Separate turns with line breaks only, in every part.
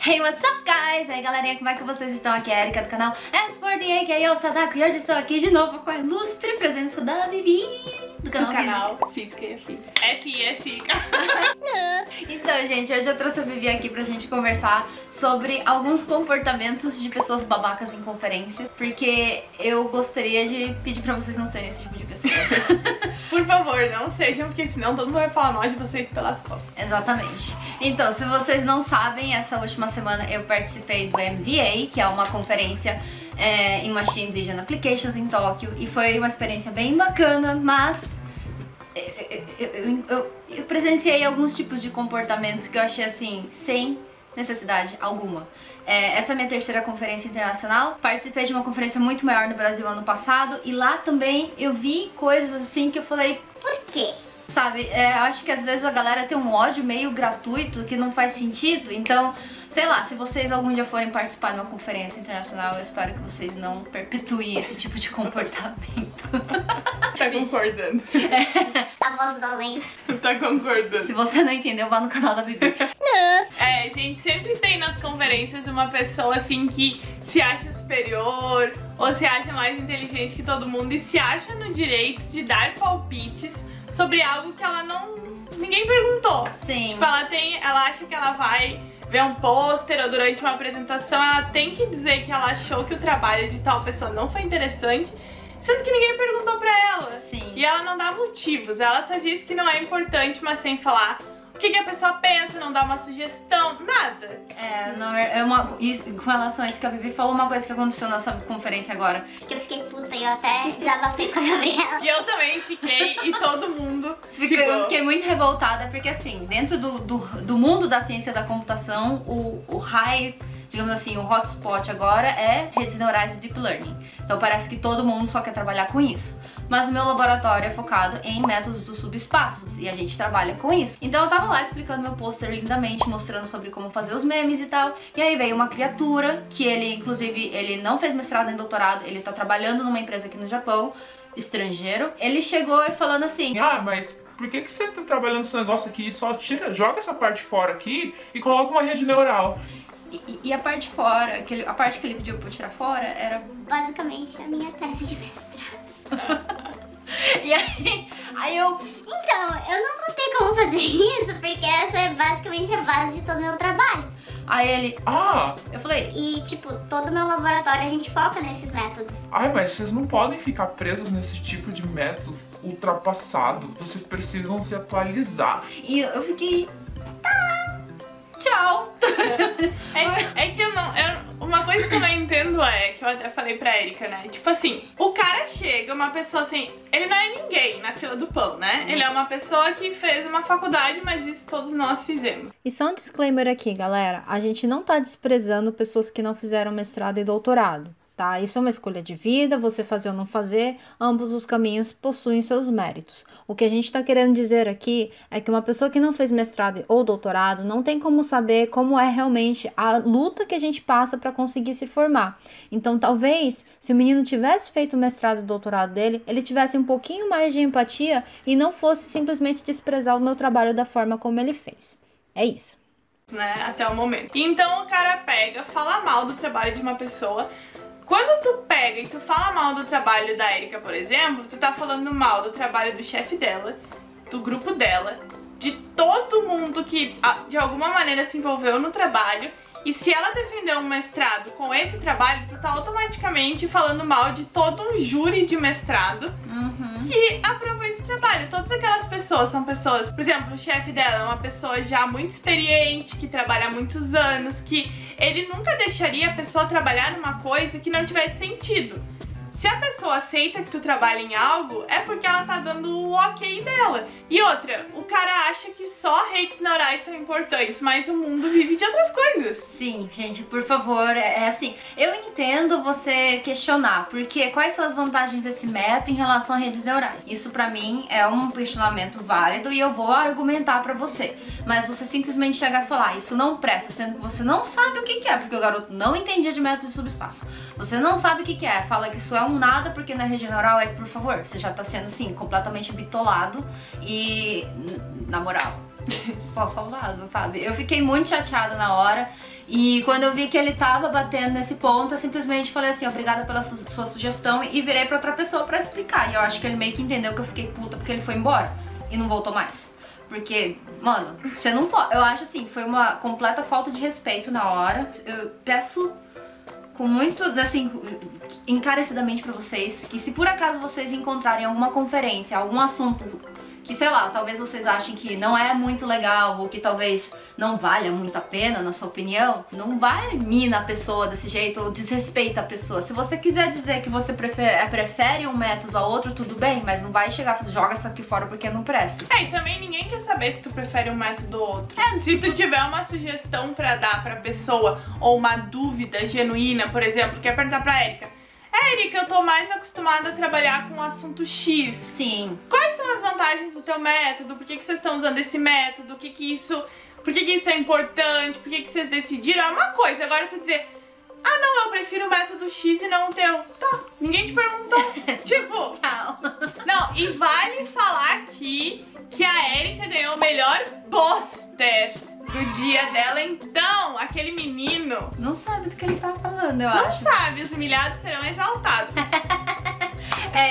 Hey, what's up, guys? E aí, galerinha, como é que vocês estão? Aqui é a Erika do canal As4The, que é eu, Sadako, e hoje estou aqui de novo com a ilustre presença da Vivi do canal
Física e Afins. F-I-S-I-K.
Então, gente, hoje eu trouxe a Vivi aqui pra gente conversar sobre alguns comportamentos de pessoas babacas em conferências, porque eu gostaria de pedir pra vocês não serem esse tipo de pessoa.
Por favor, não sejam, porque senão todo mundo vai falar mal de vocês pelas costas.
Exatamente. Então, se vocês não sabem, essa última semana eu participei do MVA, que é uma conferência em Machine Vision Applications em Tóquio, e foi uma experiência bem bacana, mas eu presenciei alguns tipos de comportamentos que eu achei assim, sem necessidade alguma. Essa é a minha terceira conferência internacional. Participei de uma conferência muito maior no Brasil ano passado e lá também eu vi coisas assim que eu falei, por quê? Sabe, acho que às vezes a galera tem um ódio meio gratuito que não faz sentido, então, sei lá, se vocês algum dia forem participar de uma conferência internacional, eu espero que vocês não perpetuem esse tipo de comportamento.
Tá concordando.
A voz do além.
Tá concordando.
Se você não entendeu, vá no canal da Bibi.
Gente, sempre tem nas conferências uma pessoa assim que se acha superior ou se acha mais inteligente que todo mundo e se acha no direito de dar palpites sobre algo que ela ninguém perguntou.
Sim.
Tipo, ela acha que ela vai ver um pôster ou durante uma apresentação ela tem que dizer que ela achou que o trabalho de tal pessoa não foi interessante, sendo que ninguém perguntou pra ela.
Sim.
E ela não dá motivos, ela só diz que não é importante, mas sem falar o que a pessoa pensa, não dá uma sugestão, nada.
Com relação a isso que a Bibi falou, uma coisa que aconteceu nessa conferência agora.
Que eu fiquei puta e eu até desabafei com a Gabriela.
E eu também fiquei, e todo mundo
Eu fiquei muito revoltada, porque assim, dentro do mundo da ciência da computação, o high, digamos assim, o hotspot agora é redes neurais e deep learning. Então parece que todo mundo só quer trabalhar com isso. Mas o meu laboratório é focado em métodos dos subespaços e a gente trabalha com isso. Então eu tava lá explicando meu pôster lindamente, mostrando sobre como fazer os memes e tal. E aí veio uma criatura que ele, inclusive, ele não fez mestrado nem doutorado, ele tá trabalhando numa empresa aqui no Japão, estrangeiro. Ele chegou e falando assim:
mas por que você tá trabalhando esse negócio aqui? Só joga essa parte fora aqui e coloca uma rede neural.
E a parte fora, a parte que ele pediu pra eu tirar fora era
basicamente a minha tese de mestrado.
E aí eu...
Então, eu não vou ter como fazer isso, porque essa é basicamente a base de todo o meu trabalho.
Aí ele... Eu falei...
E, tipo, todo o meu laboratório a gente foca nesses métodos.
Mas vocês não podem ficar presos nesse tipo de método ultrapassado. Vocês precisam se atualizar.
E eu fiquei... Tá... Tchau!
É que uma coisa que eu não entendo que eu até falei pra Erika, né? Tipo assim, o cara chega, uma pessoa assim, ele não é ninguém na fila do pão, né? Ele é uma pessoa que fez uma faculdade, mas isso todos nós fizemos.
E só um disclaimer aqui, galera, a gente não tá desprezando pessoas que não fizeram mestrado e doutorado. Tá? Isso é uma escolha de vida, você fazer ou não fazer, ambos os caminhos possuem seus méritos. O que a gente está querendo dizer aqui é que uma pessoa que não fez mestrado ou doutorado não tem como saber como é realmente a luta que a gente passa para conseguir se formar. Então, talvez, se o menino tivesse feito o mestrado e doutorado dele, ele tivesse um pouquinho mais de empatia e não fosse simplesmente desprezar o meu trabalho da forma como ele fez. É isso.
Né? Até o momento. Então, o cara pega, fala mal do trabalho de uma pessoa. Quando tu pega e tu fala mal do trabalho da Erika, por exemplo, tu tá falando mal do trabalho do chefe dela, do grupo dela, de todo mundo que de alguma maneira se envolveu no trabalho. E se ela defendeu um mestrado com esse trabalho, tu tá automaticamente falando mal de todo um júri de mestrado que aprovou esse trabalho. Todas aquelas pessoas são pessoas, por exemplo, o chefe dela é uma pessoa já muito experiente, que trabalha há muitos anos, que ele nunca deixaria a pessoa trabalhar numa coisa que não tivesse sentido. Se a pessoa aceita que tu trabalha em algo, é porque ela tá dando o ok dela. E outra, o cara acha que só redes neurais são importantes, mas o mundo vive de outras coisas.
Sim, gente, por favor, assim, eu entendo você questionar, porque quais são as vantagens desse método em relação a redes neurais? Isso pra mim é um questionamento válido e eu vou argumentar pra você. Mas você simplesmente chegar e falar, isso não presta, sendo que você não sabe o que é, porque o garoto não entendia de método de subespaço. Você não sabe o que é, fala que isso é um nada porque na rede neural por favor, você já tá sendo, assim, completamente bitolado e, na moral, só vaza, sabe? Eu fiquei muito chateada na hora. E quando eu vi que ele tava batendo nesse ponto, eu simplesmente falei assim, obrigada pela sua sugestão, e virei pra outra pessoa pra explicar. E eu acho que ele meio que entendeu que eu fiquei puta porque ele foi embora e não voltou mais. Porque, mano, você não pode... Eu acho assim, foi uma completa falta de respeito na hora. Eu peço com muito, assim, encarecidamente pra vocês, que se por acaso vocês encontrarem alguma conferência, algum assunto que, sei lá, talvez vocês achem que não é muito legal ou que talvez não valha muito a pena, na sua opinião, não vai mina a pessoa desse jeito ou desrespeita a pessoa. Se você quiser dizer que você prefere um método a outro, tudo bem, mas não vai chegar e joga isso aqui fora porque não presta.
E também ninguém quer saber se tu prefere um método ou outro. Se tu tiver uma sugestão pra dar pra pessoa ou uma dúvida genuína, por exemplo, quer perguntar pra Erika, Erika, eu tô mais acostumada a trabalhar com o assunto X.
Sim.
Quais são as vantagens do teu método? Por que vocês estão usando esse método? Por que isso é importante? Por que vocês decidiram? É uma coisa. Agora tu dizer, ah não, eu prefiro o método X e não o teu. Tá, ninguém te perguntou. Tipo,
Tchau.
não, e vale falar aqui que a Erika ganhou o melhor pôster do dia dela. Então, aquele menino
Não sabe do que ele tá falando, eu
não
acho.
sabe, os humilhados serão exaltados.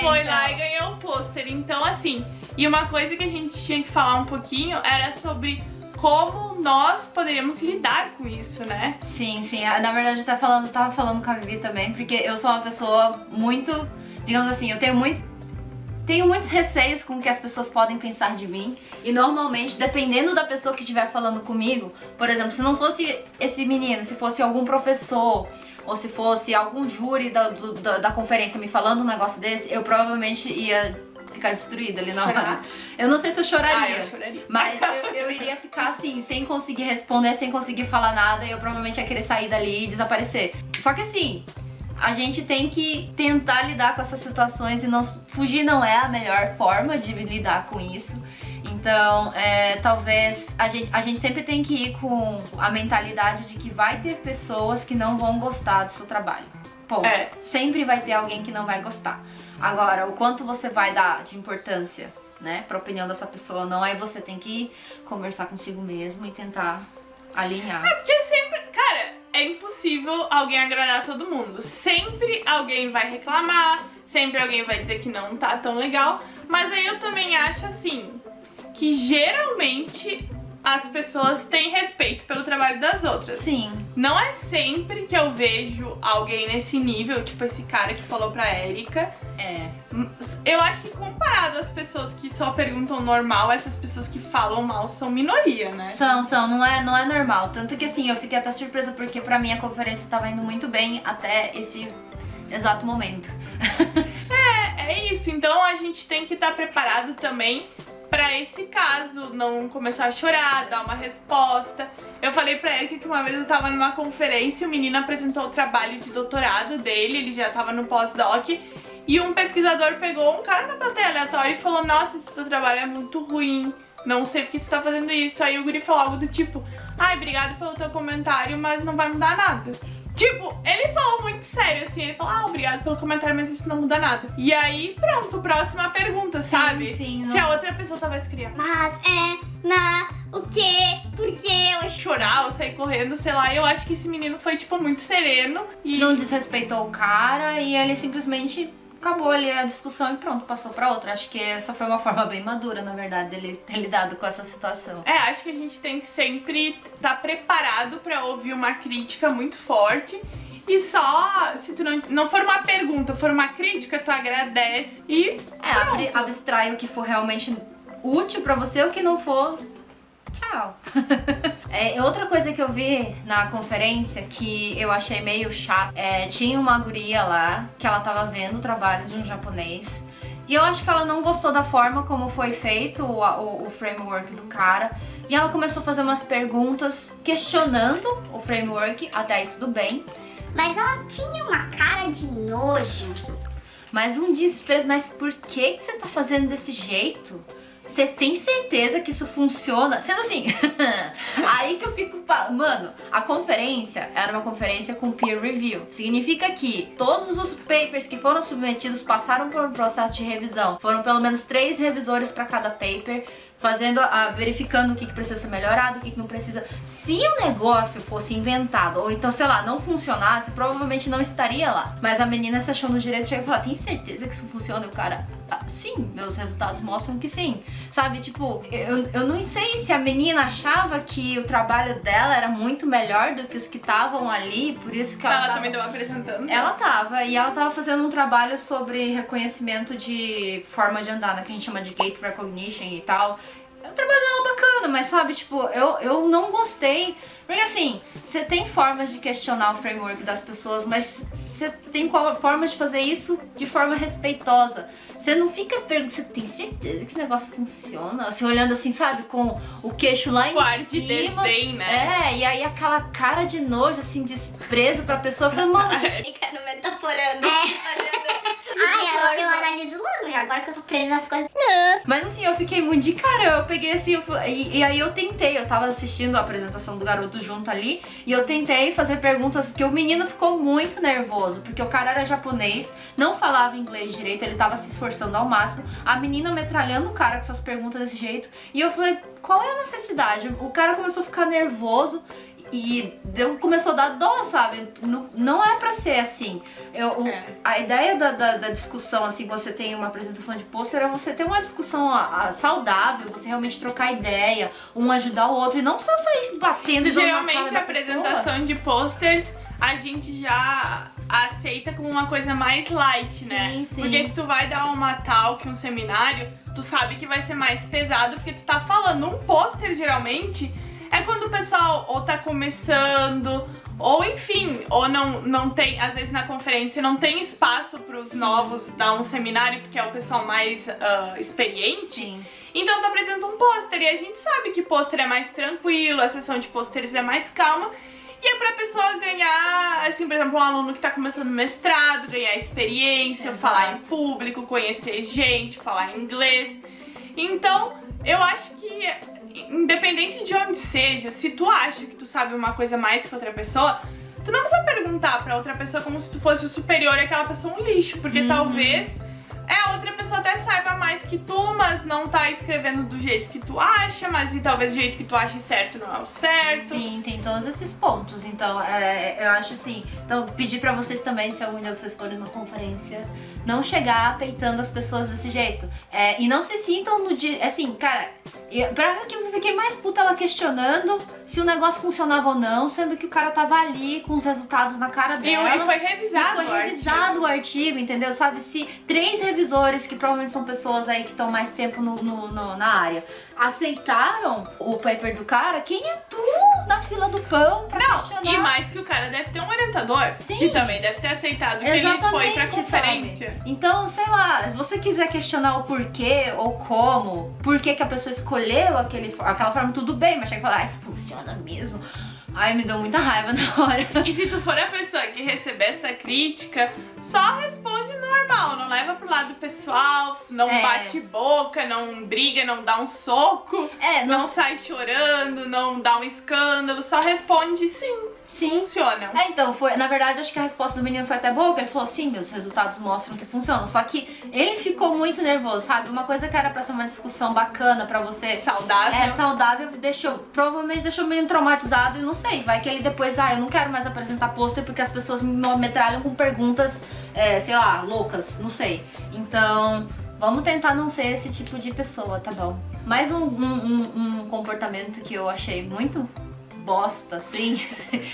Foi
então.
lá e ganhou o pôster. Então, assim, e uma coisa que a gente tinha que falar um pouquinho era sobre como nós poderíamos lidar com isso, né?
Sim, sim. Na verdade, eu tava falando com a Vivi também, porque eu sou uma pessoa muito, digamos assim, eu tenho muitos receios com o que as pessoas podem pensar de mim. E normalmente, dependendo da pessoa que estiver falando comigo, por exemplo, se não fosse esse menino, se fosse algum professor, ou se fosse algum júri da conferência me falando um negócio desse, eu provavelmente ia ficar destruída ali na hora. Eu não sei se eu choraria.
Eu choraria.
Mas eu iria ficar assim, sem conseguir responder, sem conseguir falar nada, e eu provavelmente ia querer sair dali e desaparecer. Só que assim, a gente tem que tentar lidar com essas situações e fugir não é a melhor forma de lidar com isso. Então, talvez a gente sempre tem que ir com a mentalidade de que vai ter pessoas que não vão gostar do seu trabalho. Ponto. Sempre vai ter alguém que não vai gostar. Agora, o quanto você vai dar de importância, né, pra opinião dessa pessoa, não, aí você tem que conversar consigo mesmo e tentar alinhar.
Porque sempre, cara, é impossível alguém agradar todo mundo. Sempre alguém vai reclamar, sempre alguém vai dizer que não tá tão legal. Mas aí eu também acho assim, que geralmente as pessoas têm respeito pelo trabalho das outras.
Sim.
Não é sempre que eu vejo alguém nesse nível, tipo esse cara que falou pra Erika. Eu acho que comparado às pessoas que só perguntam normal, essas pessoas que falam mal são minoria, né?
São, não é normal. Tanto que assim, eu fiquei até surpresa porque pra mim a conferência tava indo muito bem até esse exato momento.
É isso, então a gente tem que estar preparado também pra esse caso, não começar a chorar, dar uma resposta. Eu falei pra Erika que uma vez eu tava numa conferência e o menino apresentou o trabalho de doutorado dele, ele já tava no pós-doc, e um pesquisador pegou um cara na plateia aleatória e falou, nossa, esse teu trabalho é muito ruim, não sei porque tu tá fazendo isso. Aí o guri falou algo do tipo, ai, obrigado pelo teu comentário, mas não vai mudar nada. Tipo, ele falou muito sério, assim, ele falou, ah, obrigado pelo comentário, mas isso não muda nada. E aí, pronto, próxima pergunta, sabe?
Sim,
se a outra pessoa talvez queria
O quê? Por quê? Eu
chorar ou sair correndo, sei lá, eu acho que esse menino foi, tipo, muito sereno e...
Não desrespeitou o cara e ele simplesmente acabou ali a discussão e pronto, passou pra outra. Acho que essa foi uma forma bem madura, na verdade, dele ter lidado com essa situação.
Acho que a gente tem que sempre estar preparado pra ouvir uma crítica muito forte. E só, se tu não for uma pergunta, for uma crítica, tu agradece e
abstrai o que for realmente útil pra você, o que não for, tchau. Outra coisa que eu vi na conferência que eu achei meio chato, tinha uma guria lá que ela tava vendo o trabalho de um japonês e eu acho que ela não gostou da forma como foi feito o framework do cara. E ela começou a fazer umas perguntas questionando o framework, até aí tudo bem.
Mas ela tinha uma cara de nojo.
Mas um desprezo, mas por que você tá fazendo desse jeito? Você tem certeza que isso funciona? Sendo assim, aí que eu fico... Mano, a conferência era uma conferência com peer review. Significa que todos os papers que foram submetidos passaram por um processo de revisão. Foram pelo menos 3 revisores para cada paper. verificando o que precisa ser melhorado, o que não precisa. Se o negócio fosse inventado, ou então, sei lá, não funcionasse, provavelmente não estaria lá. Mas a menina se achou no direito de chegar e falar, tem certeza que isso funciona? E o cara, sim, meus resultados mostram que sim. Sabe, tipo, eu não sei se a menina achava que o trabalho dela era muito melhor do que os que estavam ali, por isso que ela
também estava apresentando.
Ela tava fazendo um trabalho sobre reconhecimento de forma de andar, né, que a gente chama de gait recognition e tal. É um trabalho dela bacana, mas sabe, tipo, eu não gostei. Porque assim, você tem formas de questionar o framework das pessoas, mas você tem formas de fazer isso de forma respeitosa. Você não fica perguntando, você tem certeza que esse negócio funciona? Assim, olhando assim, sabe, com o queixo lá em
de
cima.
desdém, né?
É, e aí aquela cara de nojo, assim, desprezo pra pessoa. Falei, mano,
Fica no metaforando. Ai, eu analiso logo já, agora que eu tô aprendendo as coisas. Não.
Mas assim, eu fiquei muito de cara, eu peguei assim, e aí eu tentei, eu tava assistindo a apresentação do garoto junto ali, e eu tentei fazer perguntas, porque o menino ficou muito nervoso, porque o cara era japonês, não falava inglês direito, ele tava se esforçando ao máximo, a menina metralhando o cara com essas perguntas desse jeito, e eu falei, qual é a necessidade? O cara começou a ficar nervoso, e começou a dar dó, sabe? Não é pra ser assim. A ideia da discussão, assim, você tem uma apresentação de pôster, é você ter uma discussão saudável, você realmente trocar ideia, um ajudar o outro, e não só sair batendo e dando na cara da
Geralmente a apresentação de posters a gente já aceita como uma coisa mais light, né?
Sim.
Porque se tu vai dar uma talk, um seminário, tu sabe que vai ser mais pesado, porque tu tá falando. Um pôster, geralmente, é quando o pessoal ou tá começando, ou enfim, ou não tem, às vezes na conferência não tem espaço pros novos dar um seminário, porque é o pessoal mais experiente.
Sim.
Então tu apresenta um pôster, e a gente sabe que pôster é mais tranquilo, a sessão de pôsteres é mais calma, e é pra pessoa ganhar, assim, por exemplo, um aluno que tá começando mestrado, ganhar experiência, falar em público, conhecer gente, falar inglês. Então, eu acho que, independente de onde seja, se tu acha que tu sabe uma coisa mais que outra pessoa, tu não precisa perguntar pra outra pessoa como se tu fosse o superior e aquela pessoa um lixo, porque talvez a outra pessoa até saiba mais que tu, mas não tá escrevendo do jeito que tu acha, mas e talvez o jeito que tu acha certo não é o certo.
Sim, tem todos esses pontos. Então, eu acho assim. Então, pedir pra vocês também, se algum dia vocês forem numa conferência, não chegar peitando as pessoas desse jeito. E não se sintam no dia. Assim, cara, pra mim que eu fiquei mais puta ela questionando se o negócio funcionava ou não, sendo que o cara tava ali com os resultados na cara dela.
E foi revisado,
o artigo, entendeu? Sabe, se 3 revisores, que provavelmente são pessoas aí que estão mais tempo na área, aceitaram o paper do cara, quem é tu na fila do pão pra questionar?
E mais que o cara deve ter um orientador, que também deve ter aceitado que ele foi pra conferência.
Sabe? Então, sei lá, se você quiser questionar o porquê ou como, por que a pessoa escolheu aquela forma, tudo bem, mas chega e fala, isso funciona mesmo. Ai, me deu muita raiva na hora.
E se tu for a pessoa que receber essa crítica, só responde normal, não leva pro lado pessoal, não bate boca, não briga, não dá um soco, não sai chorando, não dá um escândalo, só responde sim. Funcionam.
Então, na verdade, acho que a resposta do menino foi até boa, porque ele falou, sim, meus resultados mostram que funcionam. Só que ele ficou muito nervoso, sabe? Uma coisa que era pra ser uma discussão bacana pra você. Saudável, provavelmente deixou o menino traumatizado e não sei. Vai que ele depois, eu não quero mais apresentar pôster porque as pessoas me metralham com perguntas, sei lá, loucas, não sei. Então, vamos tentar não ser esse tipo de pessoa, tá bom? Mais um comportamento que eu achei muito bosta, assim,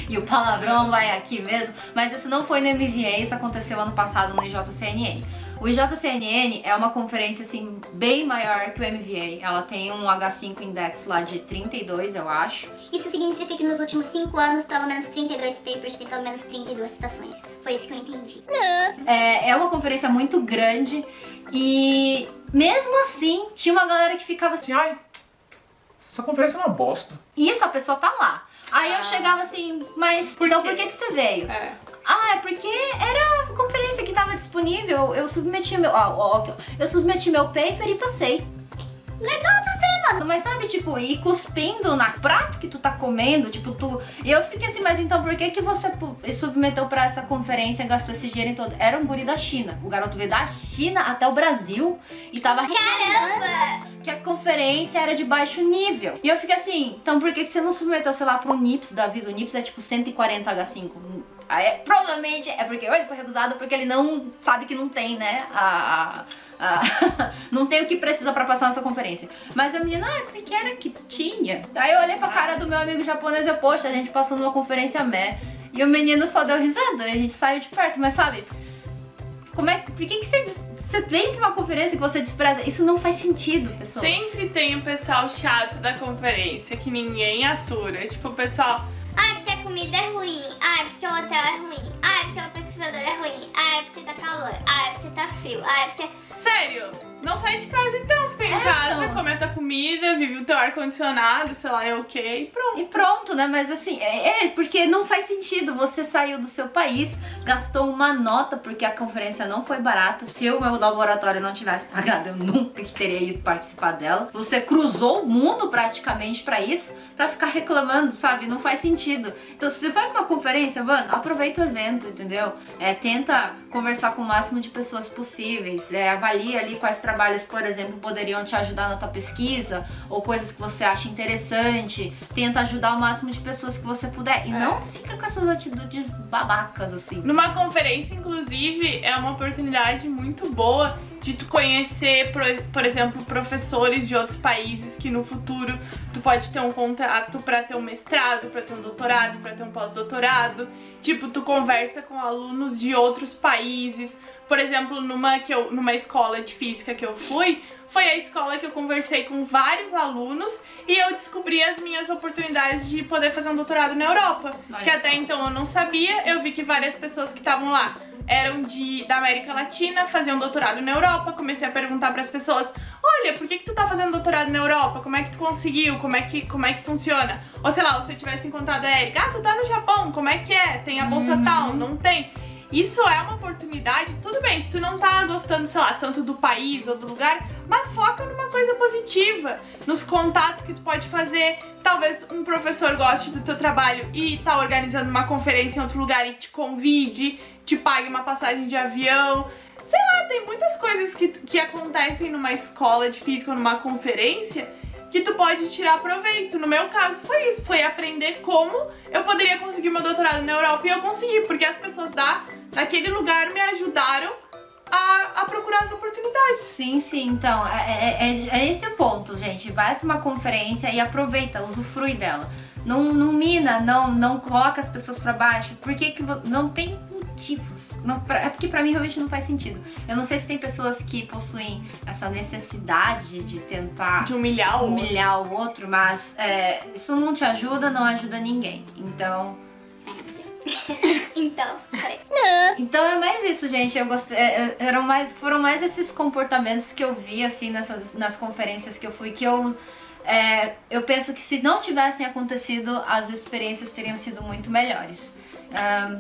e o palavrão vai aqui mesmo, mas isso não foi no MVA, isso aconteceu ano passado no IJCNN. O IJCNN é uma conferência, assim, bem maior que o MVA, ela tem um H5 Index lá de 32, eu acho.
Isso significa que nos últimos 5 anos, pelo menos 32 papers tem pelo menos 32 citações. Foi isso que eu entendi.
É uma conferência muito grande e, mesmo assim, tinha uma galera que ficava assim,
ai, essa conferência é uma bosta.
Isso, a pessoa tá lá. Aí eu chegava assim, mas então por que você veio? É porque era a conferência que tava disponível, eu submeti meu paper e passei.
Legal pra você, mano.
Mas sabe, tipo, ir cuspindo na prato que tu tá comendo, tipo, E eu fiquei assim, mas então por que você submeteu pra essa conferência e gastou esse dinheiro todo? Era um guri da China. O garoto veio da China até o Brasil e tava reclamando que a conferência era de baixo nível. E eu fiquei assim, então por que você não submeteu, sei lá, pro NIPS da vida? O NIPS é tipo 140 H5. Aí, provavelmente é porque ou ele foi recusado porque ele não sabe que não tem, né, não tem o que precisa pra passar nessa conferência. Mas a menina, porque era que tinha. Aí eu olhei pra cara do meu amigo japonês e poxa, a gente passou numa conferência e o menino só deu risada e a gente saiu de perto. Mas sabe, por que você vem pra uma conferência que você despreza? Isso não faz sentido, pessoal.
Sempre tem o pessoal chato da conferência que ninguém atura. Tipo, o pessoal...
Ai, porque a comida é ruim. Ai, porque o hotel é ruim. Ai, porque o pesquisador é ruim. Ai, porque tá calor. Ai, porque tá frio. Ai, porque...
Sério, não sai de casa então. Fica em casa,
então.
come a tua comida, vive o teu ar-condicionado, sei lá, é ok, e pronto.
E pronto, né? Mas assim, porque não faz sentido. Você saiu do seu país, gastou uma nota, porque a conferência não foi barata. Se o meu laboratório não tivesse pagado, eu nunca teria ido participar dela. Você cruzou o mundo praticamente pra isso, pra ficar reclamando, sabe? Não faz sentido. Então, se você vai pra uma conferência, mano, aproveita o evento, entendeu? Tenta conversar com o máximo de pessoas possíveis. Avalia ali quais trabalhos, por exemplo, poderiam te ajudar na tua pesquisa, ou coisas que você acha interessante. Tenta ajudar o máximo de pessoas que você puder. E não fica com essas atitudes babacas, assim.
Numa conferência, inclusive, é uma oportunidade muito boa de tu conhecer, por exemplo, professores de outros países que no futuro tu pode ter um contato pra ter um mestrado, pra ter um doutorado, pra ter um pós-doutorado. Tipo, tu conversa com alunos de outros países. Por exemplo, numa escola de física que eu fui, foi a escola que eu conversei com vários alunos e eu descobri as minhas oportunidades de poder fazer um doutorado na Europa. Que até então eu não sabia, eu vi que várias pessoas que estavam lá eram da América Latina, faziam doutorado na Europa. Comecei a perguntar para as pessoas, olha, por que tu tá fazendo doutorado na Europa? Como é que tu conseguiu? Como é que funciona? Ou sei lá, se eu tivesse encontrado a Erika, tu tá no Japão, como é que é? Tem a bolsa tal? Não tem? Isso é uma oportunidade, tudo bem, se tu não tá gostando, sei lá, tanto do país ou do lugar, mas foca numa coisa positiva, nos contatos que tu pode fazer. Talvez um professor goste do teu trabalho e tá organizando uma conferência em outro lugar e te convide, te pague uma passagem de avião. Sei lá, tem muitas coisas que acontecem numa escola de física ou numa conferência que tu pode tirar proveito. No meu caso foi isso, foi aprender como eu poderia conseguir meu doutorado na Europa e eu consegui, porque as pessoas daquele lugar me ajudaram a procurar as oportunidades.
Sim, então, é esse o ponto, gente. Vai pra uma conferência e aproveita, usufrui dela. Não mina, não coloca as pessoas pra baixo, porque não tem motivos. É porque pra mim realmente não faz sentido. Eu não sei se tem pessoas que possuem essa necessidade de tentar
de humilhar
o outro, mas isso não te ajuda, não ajuda ninguém. Então... Então é mais isso, gente. Eu gostei. Foram mais esses comportamentos que eu vi assim nas conferências que eu fui, que eu penso que se não tivessem acontecido, as experiências teriam sido muito melhores.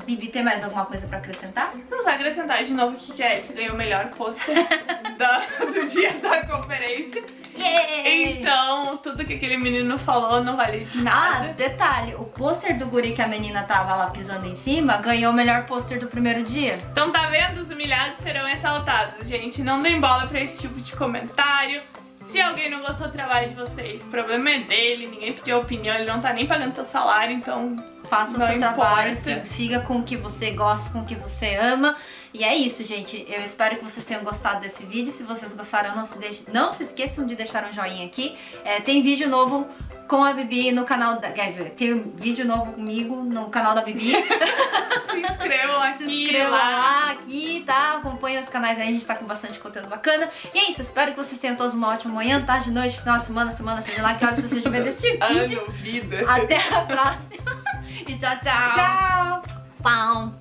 Bibi, tem mais alguma coisa pra acrescentar?
Vamos acrescentar de novo que é que ganhou o melhor pôster do dia da conferência.
Yay!
Então, tudo que aquele menino falou não vale de nada.
Detalhe, o pôster do guri que a menina tava lá pisando em cima ganhou o melhor pôster do primeiro dia.
Então tá vendo? Os humilhados serão exaltados, gente. Não deem bola pra esse tipo de comentário. Se alguém não gostou do trabalho de vocês, o problema é dele, ninguém pediu opinião, ele não tá nem pagando teu salário, então
faça o seu trabalho, siga com o que você gosta, com o que você ama. E é isso, gente. Eu espero que vocês tenham gostado desse vídeo. Se vocês gostaram, não se esqueçam de deixar um joinha aqui. Tem vídeo novo com a Bibi no canal da... Quer dizer, tem um vídeo novo comigo no canal da Bibi.
Se inscrevam aqui,
se inscrevam lá, aqui, tá? Acompanhem os canais aí, a gente tá com bastante conteúdo bacana. E é isso, espero que vocês tenham todos uma ótima manhã, tarde, noite, final de semana, seja lá que hora você estiver desse vídeo.
Vida.
Até a próxima. E tchau, tchau.
Tchau.
Pau.